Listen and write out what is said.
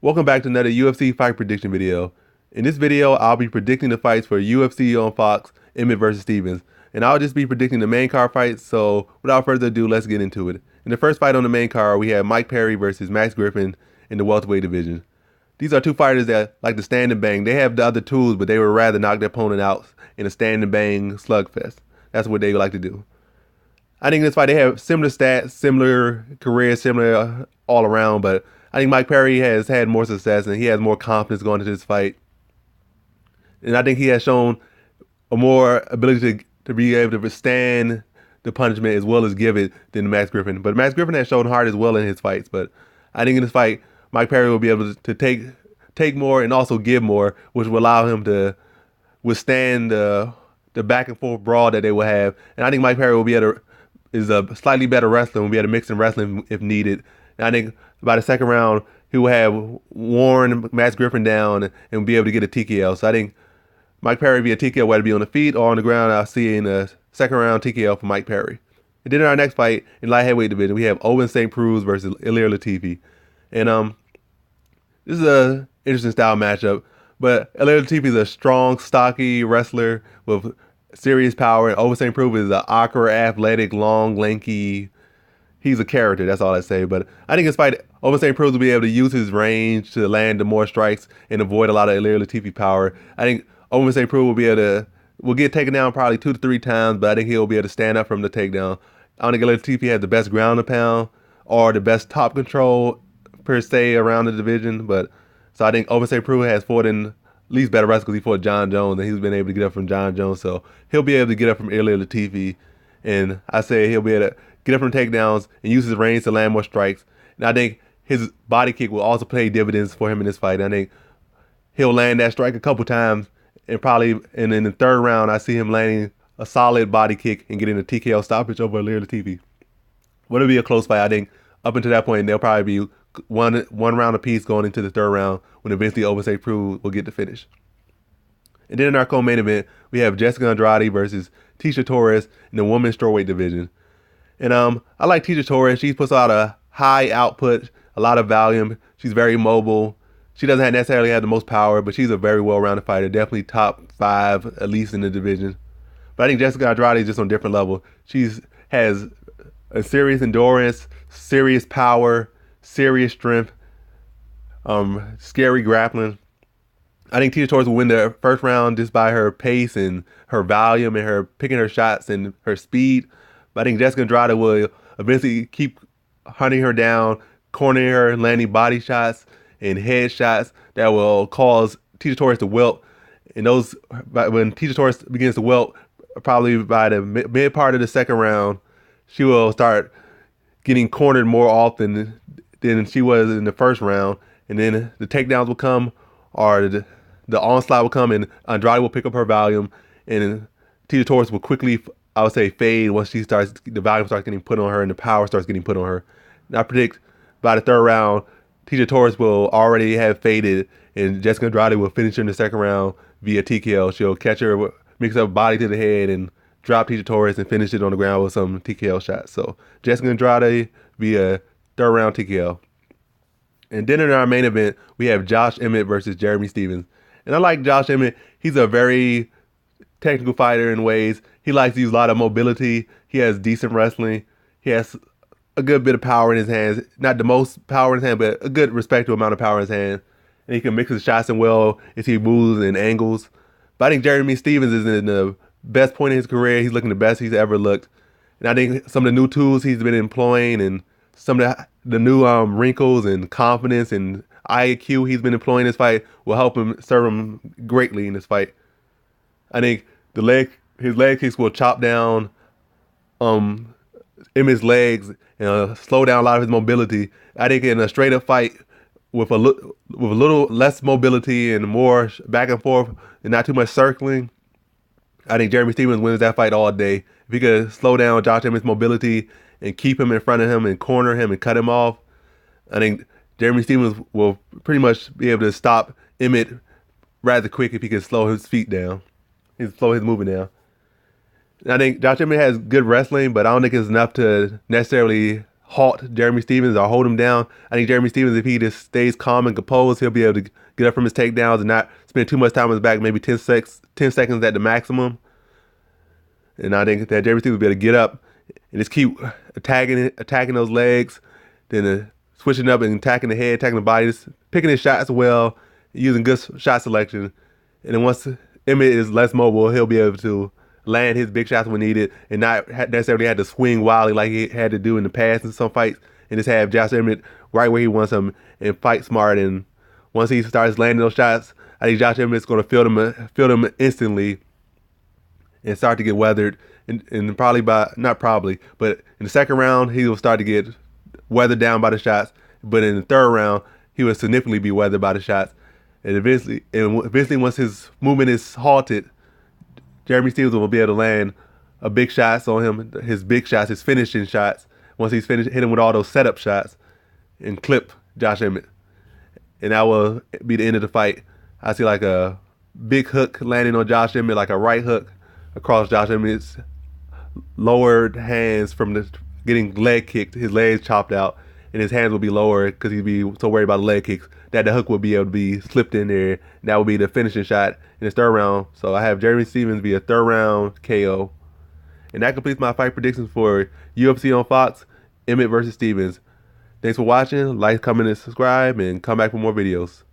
Welcome back to another UFC fight prediction video. In this video, I'll be predicting the fights for UFC on Fox, Emmett versus Stevens. And I'll just be predicting the main card fights, so without further ado, let's get into it. In the first fight on the main card, we have Mike Perry versus Max Griffin in the welterweight division. These are two fighters that like to stand and bang. They have the other tools, but they would rather knock their opponent out in a stand and bang slugfest. That's what they like to do. I think in this fight they have similar stats, similar careers, similar all around, but I think Mike Perry has had more success and he has more confidence going into this fight. And I think he has shown a more ability to be able to withstand the punishment as well as give it than Max Griffin. But Max Griffin has shown heart as well in his fights. But I think in this fight, Mike Perry will be able to take more and also give more, which will allow him to withstand the back and forth brawl that they will have. And I think Mike Perry will be able to is a slightly better wrestler and will be able to mix in wrestling if needed. And I think by the second round, he will have worn Max Griffin down and be able to get a TKO. So I think Mike Perry be a TKO, whether it be on the feet or on the ground. I'll see in the second round TKO for Mike Perry. And then in our next fight in light heavyweight division, we have Owen St. Preux versus Ilir Latifi. And this is a interesting style matchup. But Ilir Latifi is a strong, stocky wrestler with serious power, and Owen St. Preux is an awkward, athletic, long, lanky. He's a character. That's all I say. But I think in this fight, Owen St. Preux will be able to use his range to land the more strikes and avoid a lot of Ilir Latifi power. I think Owen St. Preux will get taken down probably 2 to 3 times, but I think he'll be able to stand up from the takedown. I don't think Ilir Latifi has the best ground and pound or the best top control per se around the division, but so I think Owen St. Preux has fought in least better wrestler because he fought John Jones and he's been able to get up from John Jones. So he'll be able to get up from Ilir Latifi. And I say he'll be able to get up from takedowns and use his range to land more strikes. And I think his body kick will also pay dividends for him in this fight. I think he'll land that strike a couple times and in the third round, I see him landing a solid body kick and getting a TKO stoppage over Ilir Latifi. But it'll be a close fight. I think up until that point, they'll probably be one round apiece going into the third round when eventually Owen St. Preux will get the finish. And then in our co-main event, we have Jessica Andrade versus Tecia Torres in the women's strawweight division. And I like Tecia Torres. She puts out a high output, a lot of volume. She's very mobile. She doesn't necessarily have the most power, but she's a very well-rounded fighter. Definitely top 5, at least in the division. But I think Jessica Andrade is just on a different level. She has a serious endurance, serious power, serious strength, scary grappling. I think Tecia Torres will win the first round just by her pace and her volume and her picking her shots and her speed. But I think Jessica Andrade will eventually keep hunting her down, cornering her, landing body shots and head shots that will cause Tecia Torres to wilt. And when Tecia Torres begins to wilt, probably by the mid part of the second round, she will start getting cornered more often than she was in the first round. And then the takedowns will come, or the onslaught will come, and Andrade will pick up her volume, and Tecia Torres will quickly, I would say, fade once the volume starts getting put on her and the power starts getting put on her. And I predict by the third round, Tecia Torres will already have faded, and Jessica Andrade will finish her in the second round via TKO. She'll catch her, mix up body to the head, and drop Tecia Torres and finish it on the ground with some TKO shots. So Jessica Andrade via third round TKO. And then in our main event, we have Josh Emmett versus Jeremy Stephens. And I like Josh Emmett. He's a very technical fighter in ways. He likes to use a lot of mobility. He has decent wrestling. He has a good bit of power in his hands. Not the most power in his hand, but a good respectable amount of power in his hand. And he can mix his shots in well as he moves and angles. But I think Jeremy Stephens is in the best point in his career. He's looking the best he's ever looked. And I think some of the new tools he's been employing and some of the new wrinkles and confidence and IQ he's been employing in this fight will help him, serve him greatly in this fight. I think his leg kicks will chop down Emmett's legs and slow down a lot of his mobility. I think in a straight up fight with a little less mobility and more back and forth and not too much circling, I think Jeremy Stephens wins that fight all day. If he could slow down Josh Emmett's mobility and keep him in front of him and corner him and cut him off, I think Jeremy Stephens will pretty much be able to stop Emmett rather quick if he can slow his feet down. Slow his movement down. And I think Josh Emmett has good wrestling, but I don't think it's enough to necessarily halt Jeremy Stephens or hold him down. I think Jeremy Stephens, if he just stays calm and composed, he'll be able to get up from his takedowns and not spend too much time on his back, maybe 10 seconds at the maximum. And I think that Jeremy Stephens will be able to get up and just keep attacking those legs, then switching up and attacking the head, attacking the body, just picking his shots well, using good shot selection. And then once Emmett is less mobile, he'll be able to land his big shots when needed and not necessarily have to swing wildly like he had to do in the past in some fights, and just have Josh Emmett right where he wants him and fight smart. And once he starts landing those shots, I think Josh Emmett's going to feel them instantly and start to get weathered. And probably not probably, but in the second round, he will start to get weathered down by the shots. But in the third round, he will significantly be weathered by the shots. And eventually, once his movement is halted, Jeremy Stephens will be able to land a big shots on him, his big shots, his finishing shots. Once he's finished, hit him with all those setup shots and clip Josh Emmett. And that will be the end of the fight. I see like a big hook landing on Josh Emmett, like a right hook across Josh Emmett's lowered hands from the getting leg kicked, his legs chopped out, and his hands will be lower because he'd be so worried about the leg kicks that the hook will be able to be slipped in there. And that will be the finishing shot in his third round. So I have Jeremy Stephens be a third round KO. And that completes my fight predictions for UFC on Fox, Emmett versus Stephens. Thanks for watching. Like, comment, and subscribe, and come back for more videos.